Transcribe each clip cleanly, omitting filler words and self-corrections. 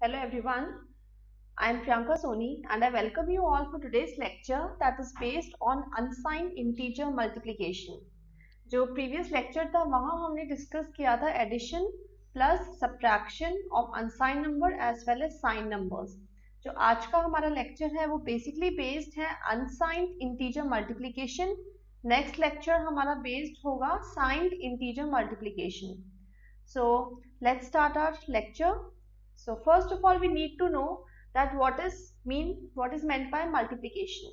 Hello everyone, I am Priyanka Soni and I welcome you all for today's lecture that is based on unsigned integer multiplication. जो previous lecture था वहाँ हमने discuss किया था addition plus subtraction of unsigned number as well as signed numbers. जो आज का हमारा lecture है वो basically based है unsigned integer multiplication. Next lecture हमारा based होगा signed integer multiplication. So let's start our lecture. So first of all, we need to know that what is meant by multiplication.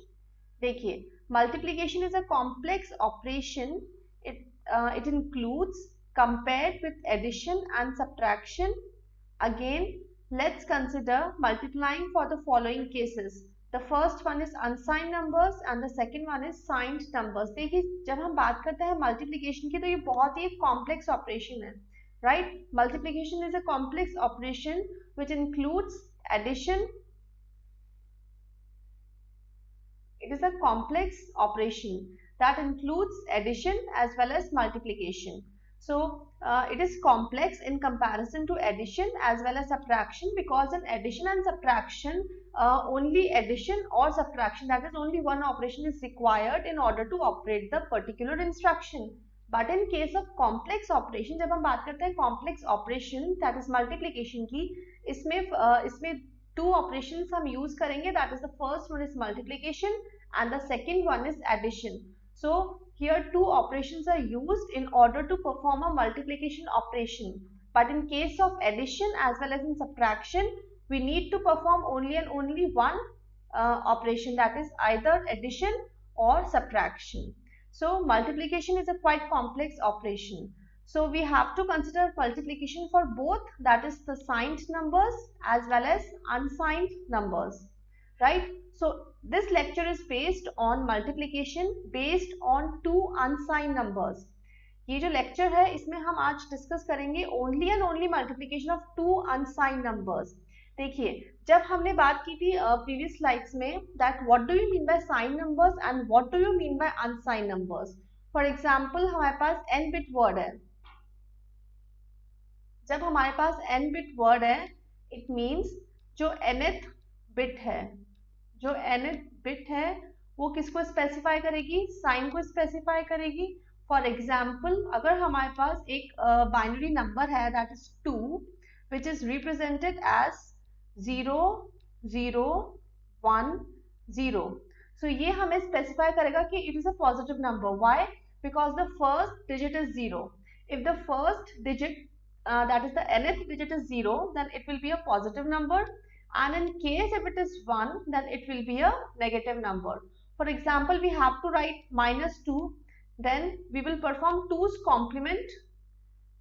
देखिए, multiplication is a complex operation. It includes compared with addition and subtraction. Again, let's consider multiplying for the following cases. The first one is unsigned numbers and the second one is signed numbers. देखिए, जब हम बात करते हैं multiplication की तो ये बहुत ही complex operation है. Right? Multiplication is a complex operation which includes addition. It is a complex operation that includes addition as well as multiplication. So it is complex in comparison to addition as well as subtraction, because in addition and subtraction only addition or subtraction, that is only one operation is required in order to operate the particular instruction. But in case of complex operation, जब हम बात करते हैं complex operation that is multiplication की, इसमें two operations हम use करेंगे. That is, the first one is multiplication and the second one is addition. So here two operations are used in order to perform a multiplication operation. But in case of addition as well as in subtraction, we need to perform only and only one operation, that is either addition or subtraction. So multiplication is a quite complex operation. So we have to consider multiplication for both, that is the signed numbers as well as unsigned numbers, right? So this lecture is based on multiplication based on two unsigned numbers. ये जो lecture है इसमें हम आज discuss करेंगे only and only multiplication of two unsigned numbers. देखिए, जब हमने बात की थी previous slides में that what do you mean by signed numbers and what do you mean by unsigned numbers. For example, हमारे पास n bit word है. जब हमारे पास n bit word है, it means जो nth bit है, जो nth bit है वो किसको स्पेसिफाई करेगी? साइन को स्पेसिफाई करेगी. फॉर एग्जाम्पल, अगर हमारे पास एक बाइनरी नंबर है that is 2 which is represented as 0 0 1 0, so ये हमें स्पेसिफाई करेगा कि it is a positive number. Why? Because the first digit is 0. If the first digit that is the nth digit is 0, then it will be a positive number, and in case if it is 1, then it will be a negative number. For example, we have to write -2, then we will perform 2's complement.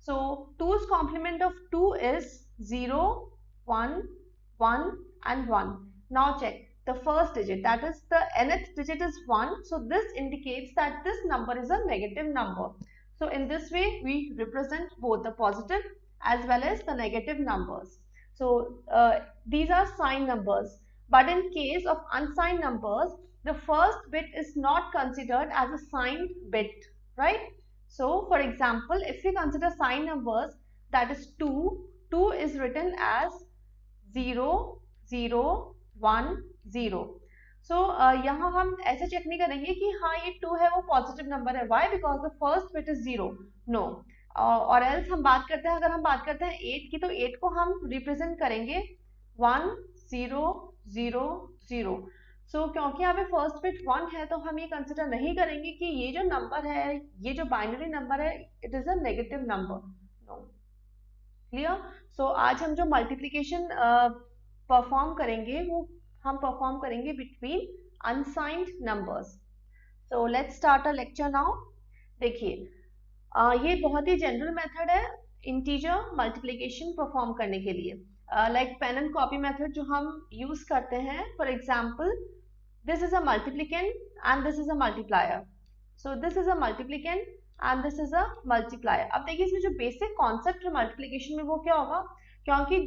So 2's complement of 2 is 0 1 1 and 1. Now check the first digit, that is the nth digit is 1, so this indicates that this number is a negative number. So in this way we represent both the positive as well as the negative numbers. So these are signed numbers. But in case of unsigned numbers, the first bit is not considered as a signed bit, right? So for example, if we consider signed numbers, that is 2, 2 is written as 0 0 1 0. सो यहाँ हम ऐसे check नहीं करेंगे कि हाँ ये 2 है वो पॉजिटिव नंबर है. Why? Because the first bit is 0. No. और एल्स हम बात करते हैं, अगर हम बात करते हैं 8 की, तो 8 को हम रिप्रेजेंट करेंगे 1 0 0 0. सो क्योंकि यहाँ पे फर्स्ट बिट 1 है तो हम ये कंसिडर नहीं करेंगे कि ये जो नंबर है, ये जो बाइनरी नंबर है, it is a negative number. No. Clear? So आज हम जो मल्टीप्लीकेशन परफॉर्म करेंगे वो हम परफॉर्म करेंगे between unsigned numbers. So let's start a lecture now. देखिए, ये बहुत ही जनरल मेथड है इंटीजर मल्टीप्लिकेशन परफॉर्म करने के लिए, like pen and copy method जो हम यूज करते हैं. For example, this is a multiplicand and this is a multiplier. So this is a multiplicand and this is a multiplier. अब देखिए, इसमें जो बेसिक कॉन्सेप्ट है मल्टीप्लिकेशन में वो क्या होगा, क्योंकि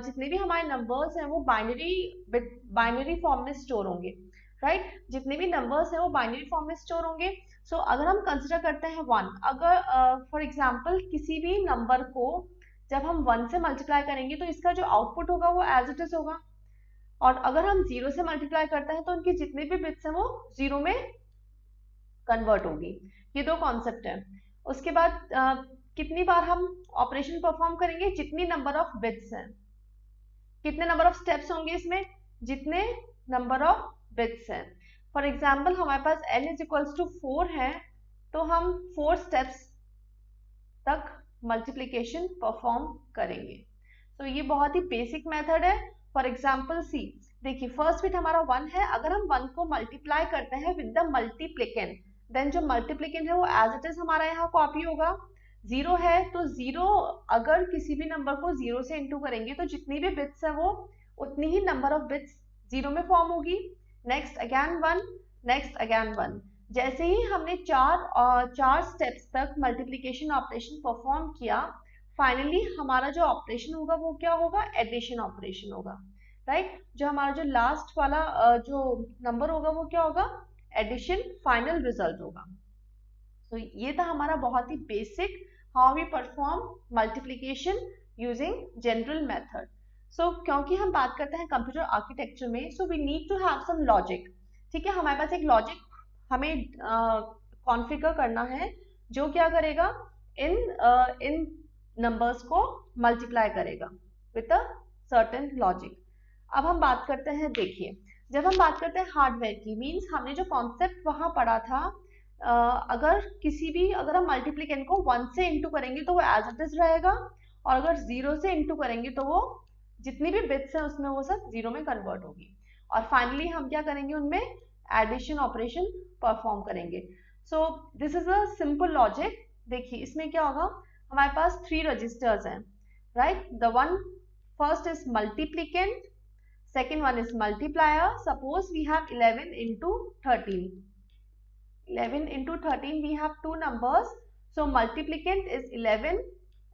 जितने भी हमारे नंबर्स हैं वो बाइनरी फॉर्म में स्टोर होंगे, राइट? जितने भी नंबर्स हैं वो बाइनरी फॉर्म में स्टोर होंगे. सो अगर हम कंसिडर करते हैं 1, अगर फॉर एग्जांपल किसी भी नंबर को जब हम 1 से मल्टीप्लाई करेंगे तो इसका जो आउटपुट होगा वो एज इट इज होगा, और अगर हम 0 से मल्टीप्लाई करते हैं तो उनकी जितने भी बिट्स हैं वो 0 में कन्वर्ट होगी। ये दो कॉन्सेप्ट है। उसके बाद कितनी बार हम ऑपरेशन परफॉर्म करेंगे, जितनी नंबर ऑफ बिट्स हैं। कितने नंबर ऑफ स्टेप्स होंगे इसमें, जितने नंबर ऑफ बिट्स हैं। फॉर एग्जाम्पल हमारे पास n इज इक्वल्स टू 4 है, तो हम 4 स्टेप्स तक मल्टीप्लीकेशन परफॉर्म करेंगे। तो ये बहुत ही बेसिक मेथड है। फॉर एग्जाम्पल सी, देखिए फर्स्ट बिट हमारा 1 है, अगर हम 1 को मल्टीप्लाई करते हैं विद द मल्टीप्लिकेंट, देन जो मल्टीप्लिकेंट है वो एज इट इज हमारा यहाँ कॉपी होगा। 0 है तो 0, अगर किसी भी नंबर को 0 से इंटू करेंगे तो जितनी भी बिट्स है वो उतनी ही नंबर ऑफ बिट्स 0 में फॉर्म होगी। Next again 1, next again 1। जैसे ही हमने चार स्टेप्स तक मल्टीप्लिकेशन ऑपरेशन परफॉर्म किया, फाइनली हमारा जो ऑपरेशन होगा वो क्या होगा, एडिशन ऑपरेशन होगा, राइट। जो हमारा जो लास्ट वाला जो नंबर होगा वो क्या होगा, एडिशन फाइनल रिजल्ट होगा। तो ये था हमारा बहुत ही basic how we perform multiplication using general method. So क्योंकि हम बात करते हैं कंप्यूटर आर्किटेक्चर में, so we need to have some logic. ठीक है, हमारे पास एक लॉजिक हमें कॉन्फ़िगर करना है जो क्या करेगा, इन नंबर्स को मल्टीप्लाई करेगा विद अ सर्टेन लॉजिक। अब हम बात करते हैं, देखिए जब हम बात करते हैं हार्डवेयर की, मीन्स हमने जो कॉन्सेप्ट वहां पढ़ा था, अगर हम मल्टीप्लिकेंट को 1 से इंटू करेंगे तो वो एज इट इज रहेगा, और अगर 0 से इंटू करेंगे तो वो जितनी भी बिट्स हैं उसमें वो सब 0 में कन्वर्ट होगी। और फाइनली हम क्या करेंगे, उनमें एडिशन ऑपरेशन परफॉर्म करेंगे। सो this is a simple logic. देखिए इसमें क्या होगा, हमारे पास 3 रजिस्टर्स हैं, right. The one first is multiplicand, second one is multiplier. Suppose we have 11 into 13. 11 into 13 we have two numbers, so multiplicand is 11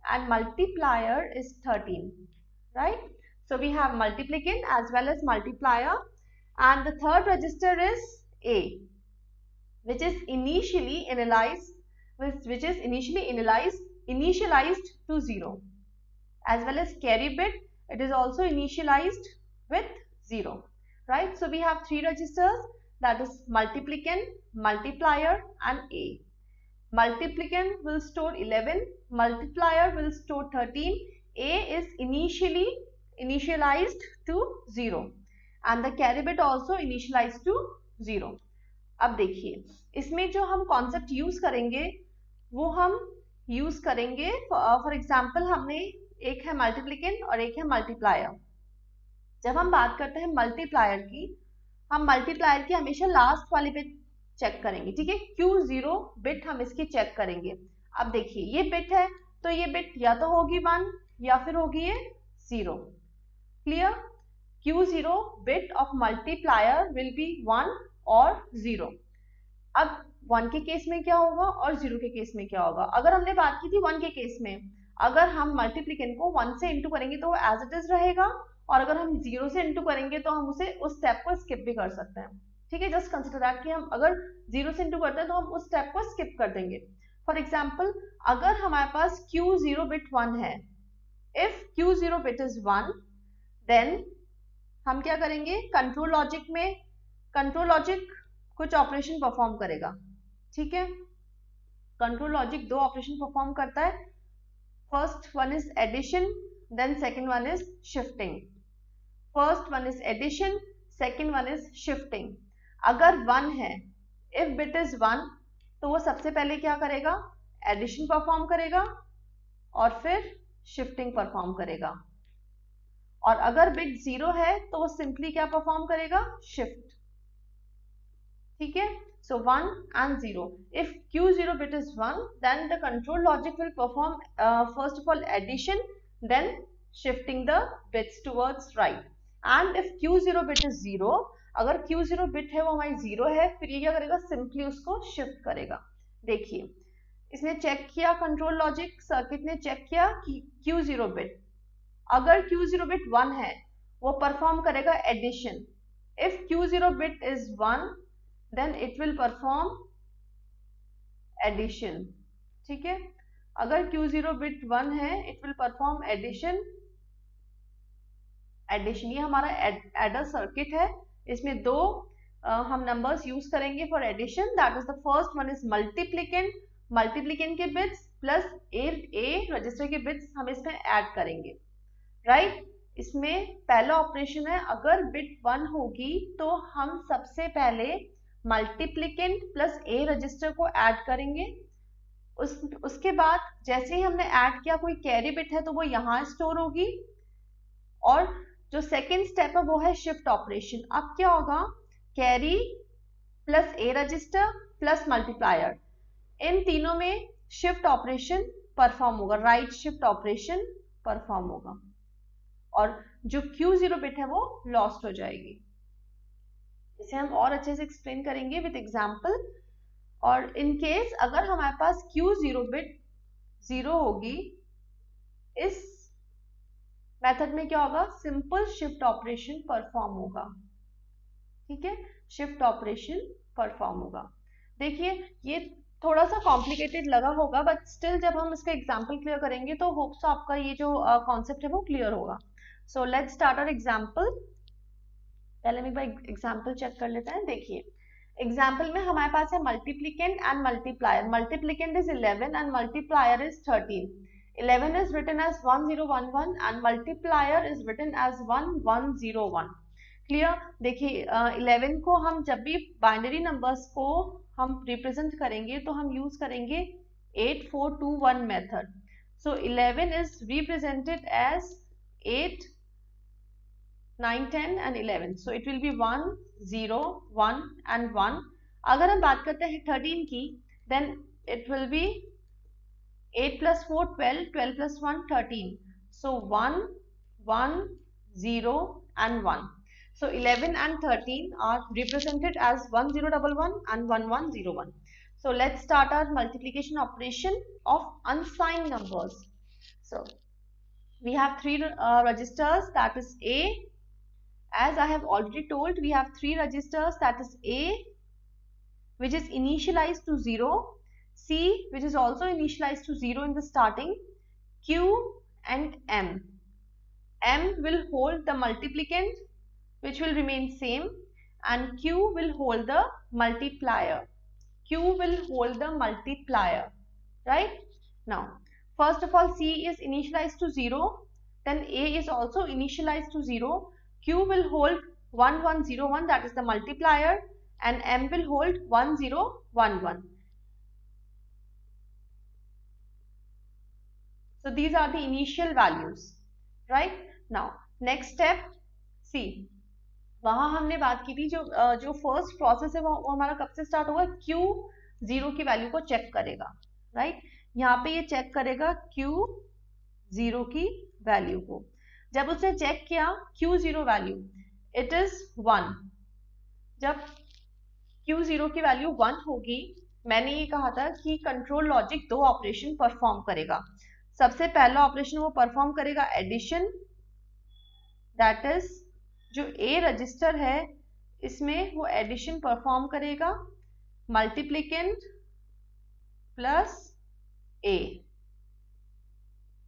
and multiplier is 13, right. So we have multiplicand as well as multiplier, and the third register is A, which is initially initialized to 0, as well as carry bit, it is also initialized with 0, right. So we have 3 registers, that is multiplicand, multiplier and A. Multiplicand will store 11, multiplier will store 13, A is initialized to 0 and the carry bit also initialized to 0. अब देखिए इसमें जो हम concept use करेंगे वो हम use करेंगे, for example हमने एक है मल्टीप्लिकेंट और एक है मल्टीप्लायर। जब हम बात करते हैं मल्टीप्लायर की, हम मल्टीप्लायर की हमेशा लास्ट वाली बिट चेक करेंगे, ठीक है। Q0 बिट हम इसकी चेक करेंगे। अब देखिए ये बिट है तो ये बिट या तो होगी 1 या फिर होगी ये 0, clear. Q0 bit of multiplier will be 1 और 0। अब 1 के केस में क्या होगा और 0 के केस में क्या होगा। अगर हमने बात की थी 1 के केस में, अगर हम मल्टीप्लिकेंट को 1 से इंटू करेंगे तो वो एज इट इज रहेगा, और अगर हम 0 से इंटू करेंगे तो हम उसे उस स्टेप को स्किप भी कर सकते हैं, ठीक है। जस्ट कंसिडर दैट कि हम अगर 0 से इंटू करते हैं तो हम उस स्टेप को स्किप कर देंगे। फॉर एग्जाम्पल अगर हमारे पास Q0 बिट 1 है, if Q0 bit is 1, then हम क्या करेंगे, कंट्रोल लॉजिक में, कंट्रोल लॉजिक कुछ ऑपरेशन परफॉर्म करेगा, ठीक है। कंट्रोल लॉजिक 2 ऑपरेशन परफॉर्म करता है। First one is addition, then second one is shifting. First one is addition, second one is shifting. अगर 1 है, इफ बिट इज 1, तो वो सबसे पहले क्या करेगा, एडिशन परफॉर्म करेगा और फिर शिफ्टिंग परफॉर्म करेगा। और अगर बिट 0 है तो वो सिंपली क्या परफॉर्म करेगा, शिफ्ट, ठीक है। So 1 and 0. If Q0 bit is 1, then the control logic will perform first of all addition, then shifting the bits towards right. And if Q0 bit is 0, अगर Q0 bit है वो हमारी 0 है, फिर ये क्या करेगा, सिंपली उसको शिफ्ट करेगा। देखिए इसने चेक किया, कंट्रोल लॉजिक सर्किट ने चेक किया कि Q0 बिट, अगर Q0 बिट 1 है वो परफॉर्म करेगा addition. If Q0 bit is 1, then it will perform addition, ठीक है। अगर Q0 बिट 1 है इट विल परफॉर्म एडिशन। ये हमारा एडर सर्किट है, इसमें दो हम नंबर्स यूज करेंगे for addition. That is the first one is multiplicand के बिट्स प्लस ए रजिस्टर के बिट्स हम इसमें ऐड करेंगे, राइट। इसमें पहला ऑपरेशन है, अगर बिट 1 होगी तो हम सबसे पहले मल्टीप्लिकेंट प्लस ए रजिस्टर को ऐड करेंगे। उसके बाद जैसे ही हमने ऐड किया कोई कैरी बिट है तो वो यहाँ स्टोर होगी, और जो सेकेंड स्टेप है वो है शिफ्ट ऑपरेशन। अब क्या होगा, carry plus A register plus multiplier, इन तीनों में शिफ्ट ऑपरेशन परफॉर्म होगा, राइट शिफ्ट ऑपरेशन परफॉर्म होगा, और जो Q0 बिट है वो लॉस्ट हो जाएगी। इसे हम और अच्छे से एक्सप्लेन करेंगे विद एग्जांपल। और इन केस अगर हमारे पास Q0 बिट 0 होगी, इस मेथड में क्या होगा, सिंपल शिफ्ट ऑपरेशन परफॉर्म होगा, ठीक है, शिफ्ट ऑपरेशन परफॉर्म होगा। देखिए ये थोड़ा सा कॉम्प्लिकेटेड लगा होगा, बट स्टिल जब हम इसका एग्जांपल क्लियर करेंगे तो होप्स आपका ये जो कॉन्सेप्ट है वो क्लियर होगा। So let's start our example. पहले मैं एग्जांपल चेक कर लेते हैं। देखिए एग्जाम्पल में हमारे पास है multiplicand and multiplier. Multiplicand is 11 and multiplier is 13। 11 is written as 1011 and multiplier is written as 1101. Clear. देखिए 11 को हम जब भी बाइनरी नंबर्स को हम रिप्रेजेंट करेंगे तो हम यूज करेंगे 8421 method. So 11 is represented as 8, 9, 10 and 11. So it will be 1, 0, 1 and 1. अगर हम बात करते हैं 13 की, then it will be 8 plus 4 12, 12 plus 1 13. So 1, 1, 0 and 1. So 11 and 13 are represented as 1011 and 1101. So let's start our multiplication operation of unsigned numbers. So we have three registers, that is A. As I have already told, we have three registers, that is A, which is initialized to 0, C, which is also initialized to 0 in the starting, Q and M. M will hold the multiplicand, which will remain same, and Q will hold the multiplier. Q will hold the multiplier, right? Now, first of all, C is initialized to 0, then A is also initialized to 0. Q will hold 1101, that is the multiplier, and M will hold 1011. So these are the initial values, right? Now next step, see, वहां हमने बात की थी जो first process है वो हमारा कब से स्टार्ट होगा, Q0 की वैल्यू को चेक करेगा, राइट। यहाँ पे ये चेक करेगा Q0 की वैल्यू को। जब उसने चेक किया Q0 वैल्यू इट इज 1, जब Q0 की वैल्यू 1 होगी, मैंने ये कहा था कि कंट्रोल लॉजिक दो ऑपरेशन परफॉर्म करेगा। सबसे पहला ऑपरेशन वो परफॉर्म करेगा एडिशन, दैट इज जो ए रजिस्टर है इसमें वो एडिशन परफॉर्म करेगा, मल्टीप्लिकेंट प्लस ए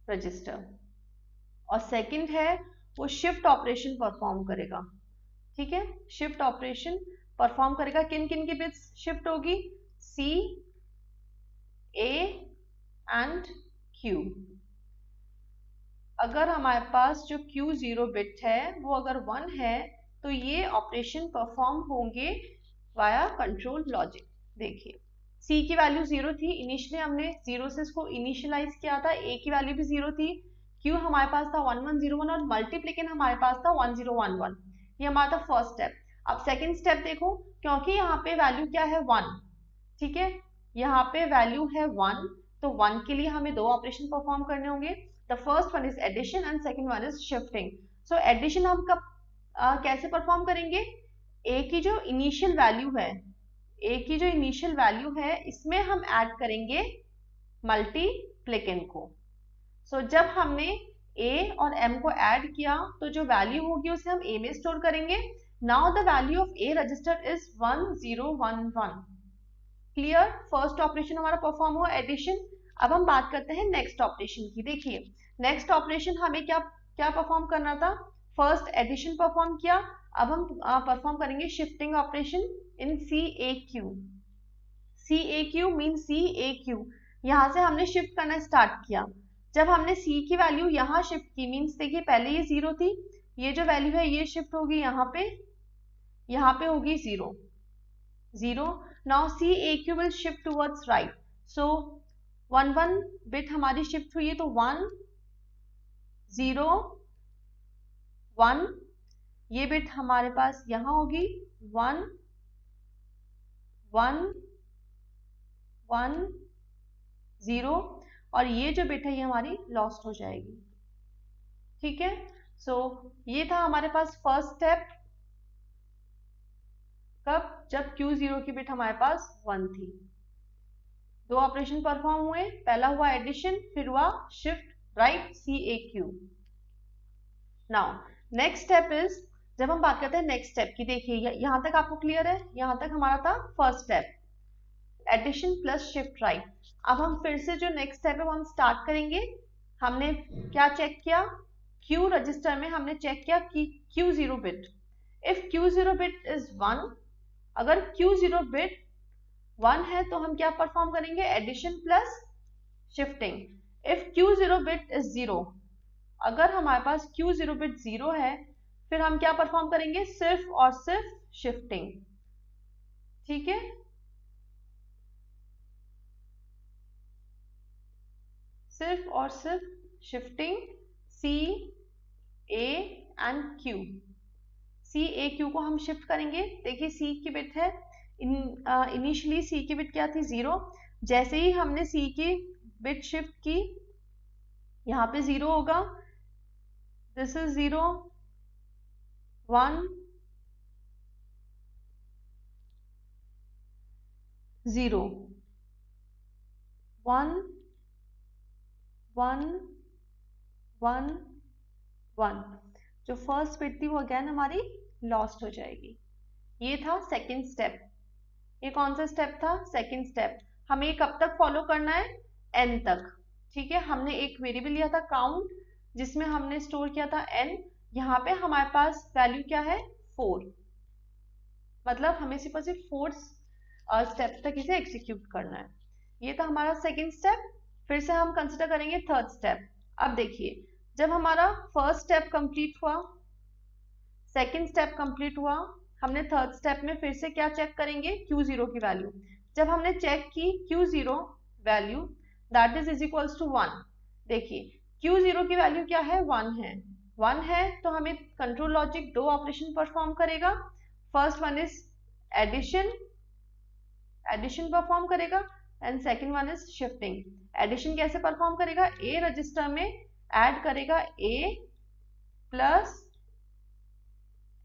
रजिस्टर, और सेकंड है वो शिफ्ट ऑपरेशन परफॉर्म करेगा, ठीक है, शिफ्ट ऑपरेशन परफॉर्म करेगा। किन किन की बिट्स शिफ्ट होगी, सी, ए एंड Q। अगर हमारे पास जो Q0 बिट है वो अगर 1 है तो ये ऑपरेशन परफॉर्म होंगे वाया कंट्रोल लॉजिक। देखिए C की वैल्यू 0 थी, इनिशियली हमने 0 से इसको इनिशियलाइज किया था, A की वैल्यू भी 0 थी, Q हमारे पास था 1101 और मल्टीप्लिकेंट हमारे पास था 1011। ये हमारा था फर्स्ट स्टेप। अब सेकेंड स्टेप देखो, क्योंकि यहाँ पे वैल्यू क्या है 1, ठीक है, यहाँ पे वैल्यू है 1, तो 1 के लिए हमें दो ऑपरेशन परफॉर्म करने होंगे। The first one is addition and second one is shifting. So addition हम कब कैसे परफॉर्म करेंगे, ए की जो इनिशियल वैल्यू है, ए की जो इनिशियल वैल्यू है इसमें हम ऐड करेंगे मल्टीप्लिकेंट को। सो जब हमने ए और एम को ऐड किया तो जो वैल्यू होगी उसे हम ए में स्टोर करेंगे। Now the value of A register is 1011। Clear, first operation हमारा परफॉर्म हुआ एडिशन। अब हम बात करते हैं नेक्स्ट ऑपरेशन की। देखिए नेक्स्ट ऑपरेशन हमें क्या क्या परफॉर्म करना था, फर्स्ट एडिशन परफॉर्म किया, अब हम परफॉर्म करेंगे shifting operation in CAQ। CAQ mean CAQ, यहाँ से हमने शिफ्ट करना स्टार्ट किया। जब हमने C की वैल्यू यहाँ शिफ्ट की, मीन्स देखिए पहले ये 0 थी, ये जो वैल्यू है ये शिफ्ट होगी यहाँ पे होगी 0 0। Now CAQ will shift towards right, so 1 1 bit हमारी शिफ्ट हुई है, तो 1 0 1, ये बिट हमारे पास यहाँ होगी 1 1 1 0, और ये जो बिट है ये हमारी लॉस्ट हो जाएगी। ठीक है, सो ये था हमारे पास फर्स्ट स्टेप, कब, जब Q0 की बिट हमारे पास 1 थी। दो ऑपरेशन परफॉर्म हुए, पहला हुआ एडिशन, फिर हुआ shift right CAQ। Now next step is, जब हम बात करते हैं नेक्स्ट स्टेप की, देखिए यहां तक आपको क्लियर है, यहां तक हमारा था first step addition plus shift right. अब हम फिर से जो नेक्स्ट स्टेप है वो हम स्टार्ट करेंगे। हमने क्या चेक किया, Q रजिस्टर में हमने चेक किया कि Q0 bit, if Q0 bit is 1, अगर Q0 बिट 1 है तो हम क्या परफॉर्म करेंगे, addition plus shifting. If Q0 bit is 0, अगर हमारे पास Q0 बिट 0 है, फिर हम क्या परफॉर्म करेंगे, सिर्फ और सिर्फ शिफ्टिंग। ठीक है, सिर्फ और सिर्फ shifting C A and Q। CAQ को हम शिफ्ट करेंगे। देखिए C की बिट है, इनिशियली C की बिट क्या थी, 0। जैसे ही हमने C की बिट शिफ्ट की, यहाँ पे 0 होगा, दिस इज 0 1 0 1 1 1 1। जो फर्स्ट बिट थी वो अगेन हमारी लॉस्ट हो जाएगी। ये था सेकंड स्टेप। ये कौन सा स्टेप था, सेकंड स्टेप। हमें कब तक फॉलो करना है, n तक। ठीक है, हमने एक वेरिएबल लिया था काउंट, जिसमें हमने स्टोर किया था n। यहाँ पे हमारे पास वैल्यू क्या है, 4, मतलब हमें सिर्फ और सिर्फ 4 स्टेप तक इसे एग्जीक्यूट करना है। ये था हमारा सेकंड स्टेप। फिर से हम कंसिडर करेंगे थर्ड स्टेप। अब देखिए, जब हमारा फर्स्ट स्टेप कंप्लीट हुआ, सेकंड स्टेप कंप्लीट हुआ, हमने थर्ड स्टेप में फिर से क्या चेक करेंगे, Q0 की वैल्यू। जब हमने चेक की Q0 value that is equals to 1, देखिए Q0 की वैल्यू क्या है, 1 है तो हमें कंट्रोल लॉजिक दो ऑपरेशन परफॉर्म करेगा। First one is addition perform करेगा, and second one is shifting. Addition कैसे परफॉर्म करेगा, A रजिस्टर में ऐड करेगा A प्लस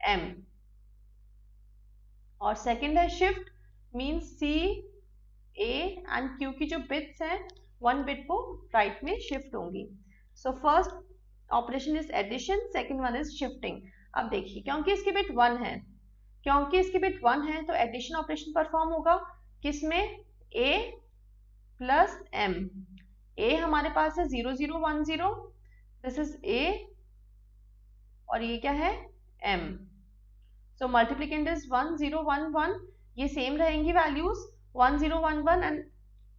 M, और सेकंड है shift, means C A and Q की जो बिट्स हैं 1 बिट को राइट में शिफ्ट होंगी। So first operation is addition, second one is shifting. अब देखिए, क्योंकि इसकी बिट 1 है तो एडिशन ऑपरेशन परफॉर्म होगा किसमें, A प्लस M। A हमारे पास है 0 0 1 0, दिस इज A, और ये क्या है, M। सो मल्टीप्लिकेंड इज 1 0 1 1, ये सेम रहेंगी वैल्यूज 1 0 1 1, एंड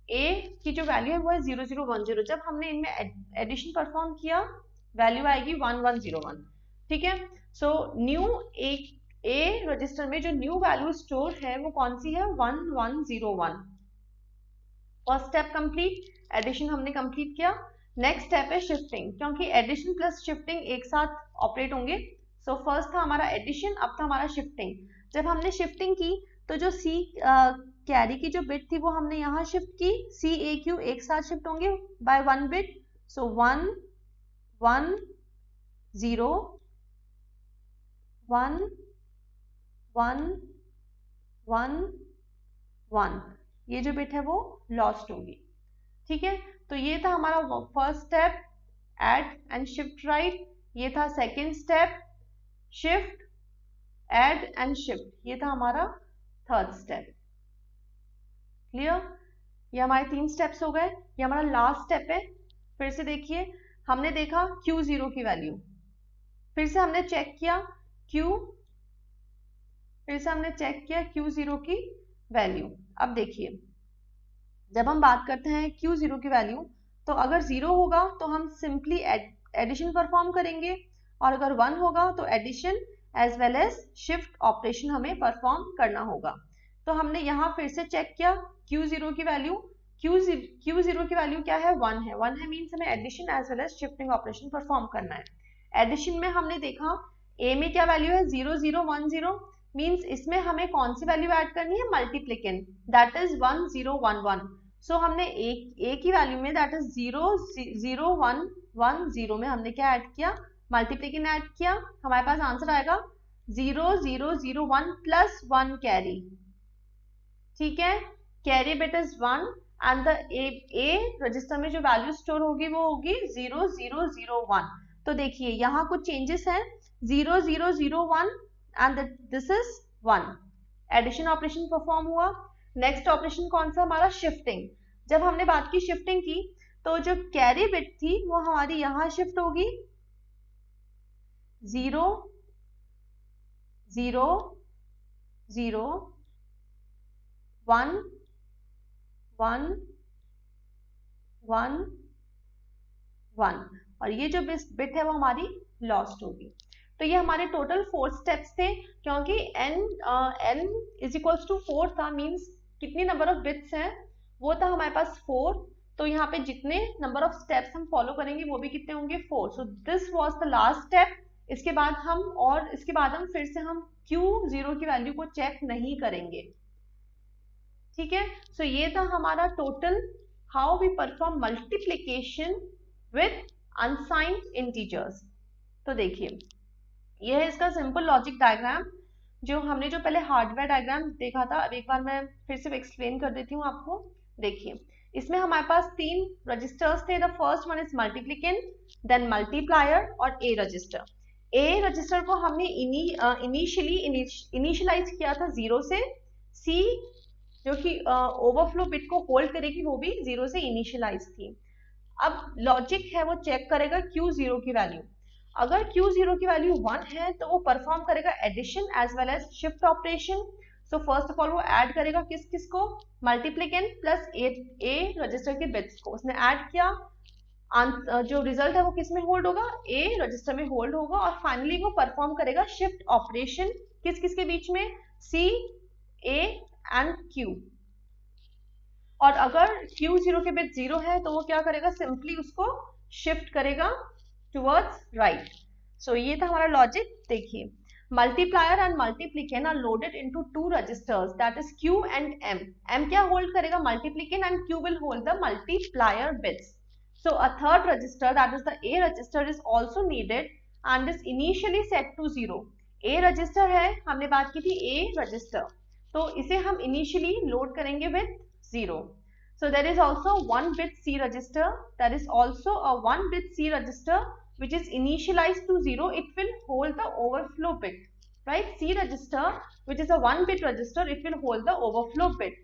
A की जो वैल्यू है वो है 0 0 1 0। जब हमने इनमें एडिशन परफॉर्म किया, वैल्यू आएगी 1 1 0 1। ठीक है, सो न्यू A रजिस्टर में जो न्यू वैल्यू स्टोर है वो कौन सी है, 1 1 0 1। फर्स्ट स्टेप कंप्लीट, एडिशन हमने कंप्लीट किया। नेक्स्ट स्टेप है शिफ्टिंग, क्योंकि एडिशन प्लस शिफ्टिंग एक साथ ऑपरेट होंगे। सो फर्स्ट था हमारा एडिशन, अब था हमारा शिफ्टिंग। जब हमने शिफ्टिंग की तो जो C कैरी की जो बिट थी वो हमने यहाँ शिफ्ट की, CAQ एक साथ शिफ्ट होंगे बाय 1 बिट। सो 1 1 0 1 1 1 1, ये जो बिट है वो लॉस्ट होगी। ठीक है, तो ये था हमारा first step, add and shift right. ये था second step, shift add and shift. ये था हमारा थर्ड स्टेप। क्लियर? ये हमारे 3 स्टेप्स हो गए। ये हमारा लास्ट स्टेप है। फिर से देखिए, हमने देखा Q0 की वैल्यू, फिर से हमने चेक किया Q0 की वैल्यू। अब देखिए, जब हम बात करते हैं Q0 की वैल्यू, तो अगर 0 होगा तो हम सिंपली एडिशन परफॉर्म करेंगे, और अगर 1 होगा तो addition as well as shift operation हमें परफॉर्म करना होगा। तो हमने यहाँ फिर से चेक किया Q0 की वैल्यू, Q0 की वैल्यू क्या है? 1 है। 1 है मीन्स हमें addition as well as shifting operation perform करना है। एडिशन में हमने देखा A में क्या वैल्यू है? 0 0 1 0, मीन्स इसमें हमें कौन सी वैल्यू ऐड करनी है? Multiplicand, that is 1 0 1 1। सो हमने A की वैल्यू में दैट इज 0 0 1 1 0 में हमने क्या ऐड किया? मल्टीप्लिकेंट ऐड किया। हमारे पास आंसर आएगा 0 0 0 1 प्लस 1 कैरी। ठीक है, carry bit is 1 and the A register में जो वैल्यू स्टोर होगी वो होगी 0 0 0 1। तो देखिए यहाँ कुछ चेंजेस हैं, 0 0 0 1 and this is 1। Addition operation perform हुआ। नेक्स्ट ऑपरेशन कौन सा हमारा? शिफ्टिंग। जब हमने बात की शिफ्टिंग की, तो जो कैरी बिट थी वो हमारी यहाँ शिफ्ट होगी 0 0 0 1 1 1 1, और ये जो बिट है वो हमारी लॉस्ट होगी। तो ये हमारे टोटल 4 स्टेप्स थे, क्योंकि n इज इक्वल्स टू 4 था, मीन्स कितनी नंबर ऑफ बिट्स हैं वो था हमारे पास 4। तो यहाँ पे जितने नंबर ऑफ स्टेप्स हम फॉलो करेंगे वो भी कितने होंगे? 4। So this was the last step. इसके बाद हम फिर से हम Q0 की वैल्यू को चेक नहीं करेंगे। ठीक है, सो ये था हमारा total how we perform multiplication with unsigned integers. तो देखिए, यह है इसका सिंपल लॉजिक डायग्राम, जो हमने जो पहले हार्डवेयर डायग्राम देखा था, अब एक बार मैं फिर से एक्सप्लेन कर देती हूँ आपको। देखिए, इसमें हमारे पास 3 रजिस्टर्स थे। The first one is multiplicand, then multiplier और ए रजिस्टर। ए रजिस्टर को हमने इनिशियलाइज किया था 0 से। सी जो कि ओवरफ्लो बिट को होल्ड करेगी वो भी 0 से इनिशियलाइज थी। अब लॉजिक है वो चेक करेगा Q0 की वैल्यू। अगर Q0 की वैल्यू 1 है तो वो परफॉर्म करेगा addition as well as shift operation. So first of all वो ऐड करेगा किस को? मल्टीप्लिकेंट प्लस ए रजिस्टर के बिट्स को उसने ऐड किया। जो रिजल्ट है वो किस में होल्ड होगा? ए रजिस्टर में होल्ड होगा। और फाइनली वो परफॉर्म करेगा शिफ्ट ऑपरेशन किस के बीच में? C, A and Q। और अगर Q0 के बिट 0 है तो वो क्या करेगा? सिंपली उसको शिफ्ट करेगा टुवर्ड्स राइट। सो ये था हमारा लॉजिक। देखिए, multiplier and multiplicand are loaded into 2 registers, that is Q and M। M क्या होल्ड करेगा? Multiplicand, and Q will hold the multiplier bits. So a third register, that is the A register, is also needed and is initially set to 0. A register है, हमने बात की थी A register, तो इसे हम initially load करेंगे with 0. So there is also 1 bit C register, that is also a 1 bit C register which is initialized to 0. It will hold the overflow bit, right? C register, which is a 1 bit register, it will hold the overflow bit.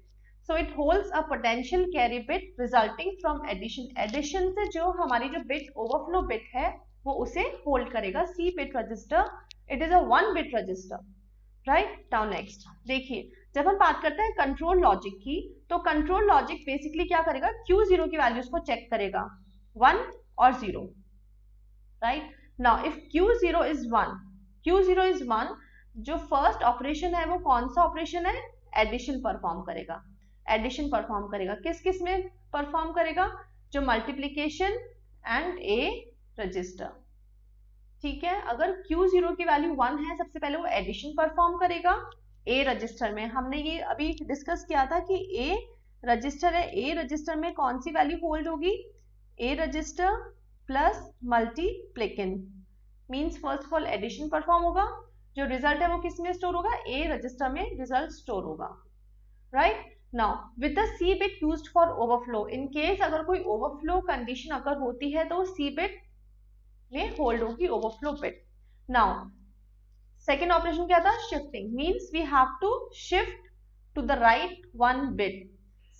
So it holds a potential carry bit resulting from addition. Addition से जो हमारी जो bit overflow bit है वो उसे hold करेगा। C bit register, it is a 1 bit register, right? Now next, देखिए, जब हम बात करते हैं कंट्रोल लॉजिक की, तो कंट्रोल लॉजिक बेसिकली क्या करेगा? Q0 की वैल्यूज को चेक करेगा 1 और 0, right? Now if Q0 is 1, जो फर्स्ट ऑपरेशन है वो कौन सा ऑपरेशन है? एडिशन परफॉर्म करेगा। एडिशन परफॉर्म करेगा किस में परफॉर्म करेगा? जो मल्टीप्लिकेशन एंड ए रजिस्टर। ठीक है, अगर Q0 की वैल्यू 1 है, सबसे पहले वो एडिशन परफॉर्म करेगा ए रजिस्टर में। हमने ये अभी डिस्कस किया था कि ए रजिस्टर है, ए रजिस्टर में कौन सी वैल्यू होल्ड होगी? A register plus multiplicand, means first of all addition perform होगा, जो रिजल्ट है वो किस में स्टोर होगा? ए रजिस्टर में रिजल्ट स्टोर होगा, right? Now with the C bit used for overflow, in case अगर कोई overflow condition अगर होती है तो C bit में hold होगी overflow bit. Now second operation क्या था? Shifting, means we have to shift to the right 1 bit.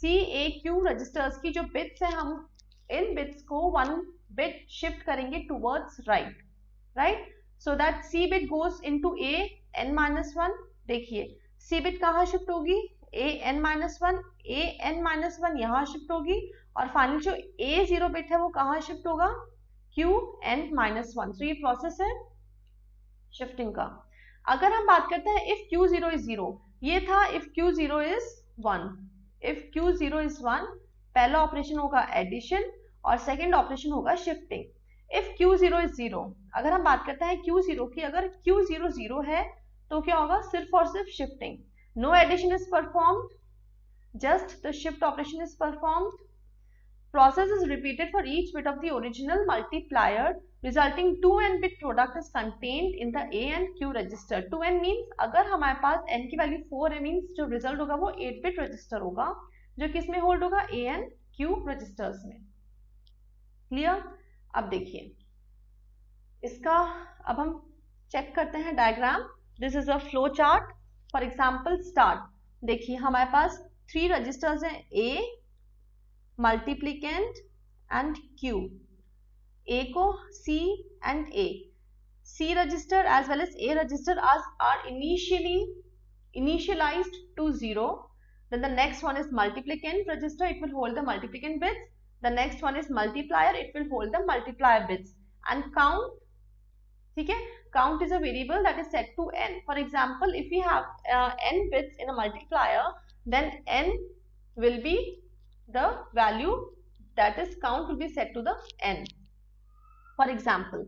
C A Q registers की जो बिट्स है, हम इन बिट्स को 1 बिट शिफ्ट करेंगे towards right, right, so that C bit goes into A N minus 1। देखिए सी बिट कहाँ shift होगी, A N minus 1, A N minus 1 यहाँ शिफ्ट होगी, और फाइनल जो ए जीरो बिट है वो कहाँ शिफ्ट होगा, क्यू एन माइनस 1। सो ये प्रोसेस है शिफ्टिंग का। अगर हम बात करते हैं इफ क्यू जीरो इज 0, ये था if Q zero is 1। If Q zero is 1, पहला ऑपरेशन होगा एडिशन और सेकेंड ऑपरेशन होगा shifting. If Q zero is 0, अगर हम बात करते हैं क्यू जीरो की, अगर क्यू जीरो 0 है तो क्या होगा, सिर्फ और सिर्फ shifting, no addition is performed, just the shift operation is performed. Process is repeated for each bit of the original multiplier, resulting 2n bit product is contained in the A and Q register. 2n means अगर हमारे पास n की value 4 है, means जो result होगा वो 8 bit register होगा, जो किस में होल्ड होगा, A and Q रजिस्टर्स में। क्लियर? अब देखिए इसका, अब हम चेक करते हैं diagram. This is a flow chart. For example start, देखिए हमारे पास 3 रजिस्टर्स हैं, A, multiplicand and Q। A को C and A, C register as well as A register are initialized to 0. Then the next one is multiplicand register, it will hold the multiplicand bits. The next one is multiplier, it will hold the multiplier bits. And count, ठीक है, count is a variable that is set to n. For example, if we have n bits in a multiplier, then n will be the value, that is count will be set to the n. For example,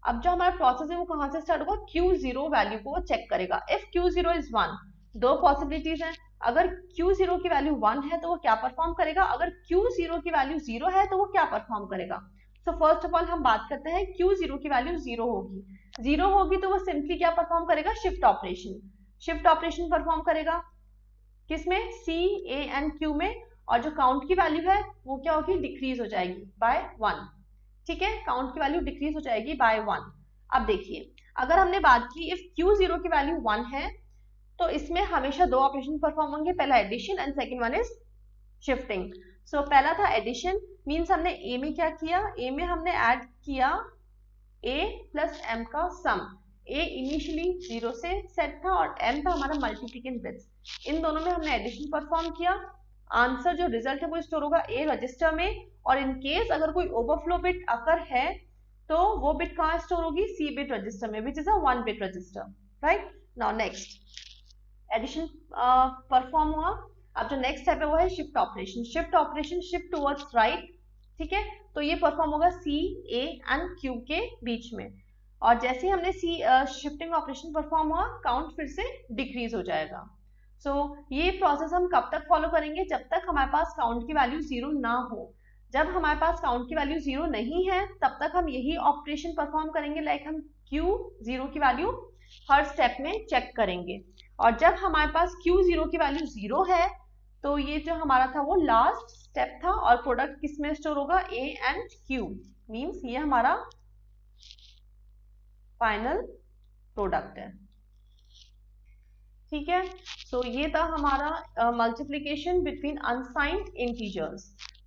अब जो हमारा process है वो कहाँ से start होगा, Q0 value को वो चेक करेगा। इफ Q0 इज 1, दो पॉसिबिलिटीज हैं, अगर Q0 की वैल्यू 1 है तो वो क्या परफॉर्म करेगा, अगर Q0 की वैल्यू 0 है तो वो क्या परफॉर्म करेगा। सो फर्स्ट ऑफ ऑल हम बात करते हैं Q0 की वैल्यू 0 होगी, 0 होगी तो वो सिंपली क्या परफॉर्म करेगा, shift operation, shift operation perform करेगा किसमें, C, A एंड Q में, और जो काउंट की वैल्यू है वो क्या होगी, डिक्रीज हो जाएगी बाय 1। ठीक है, काउंट की वैल्यू डिक्रीज हो जाएगी बाय 1। अब देखिए अगर हमने बात की इफ Q0 की वैल्यू 1 है तो इसमें हमेशा दो ऑपरेशन परफॉर्म होंगे, पहला addition and second one is shifting. So पहला था एडिशन, मींस हमने A में क्या किया, A में हमने ऐड किया A प्लस M का सम। A इनिशियली 0 से सेट था और M था हमारा मल्टीप्लिकेंट बिट्स, इन दोनों में हमने एडिशन परफॉर्म किया। आंसर जो रिजल्ट है वो स्टोर होगा A रजिस्टर में, और इन केस अगर कोई ओवरफ्लो बिट अगर है तो वो बिट कहाँ स्टोर होगी, C बिट रजिस्टर में, which is a 1 bit register, right. Now next addition perform हुआ। अब जो नेक्स्ट स्टेप है वो है shift operation. Shift operation shift towards right, ठीक है, तो ये परफॉर्म होगा C, A एंड Q के बीच में, और जैसे ही हमने शिफ्टिंग ऑपरेशन परफॉर्म हुआ काउंट फिर से डिक्रीज हो जाएगा। सो ये प्रोसेस हम कब तक फॉलो करेंगे, जब तक हमारे पास काउंट की वैल्यू 0 ना हो। जब हमारे पास काउंट की वैल्यू 0 नहीं है तब तक हम यही ऑपरेशन परफॉर्म करेंगे, लाइक हम Q0 की वैल्यू हर स्टेप में चेक करेंगे, और जब हमारे पास Q0 की वैल्यू 0 है तो ये जो हमारा था वो लास्ट स्टेप था, और प्रोडक्ट किस में स्टोर होगा, A एंड Q, मींस ये हमारा फाइनल प्रोडक्ट है। ठीक है, सो ये था हमारा multiplication between unsigned integers.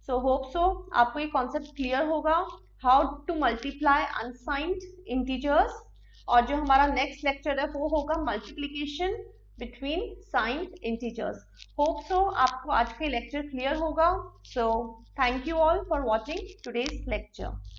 So hope so आपको ये कॉन्सेप्ट क्लियर होगा, how to multiply unsigned integers, और जो हमारा नेक्स्ट लेक्चर है वो होगा multiplication between signed integers. Hope so आपको आज के लेक्चर क्लियर होगा। So thank you all for watching today's lecture.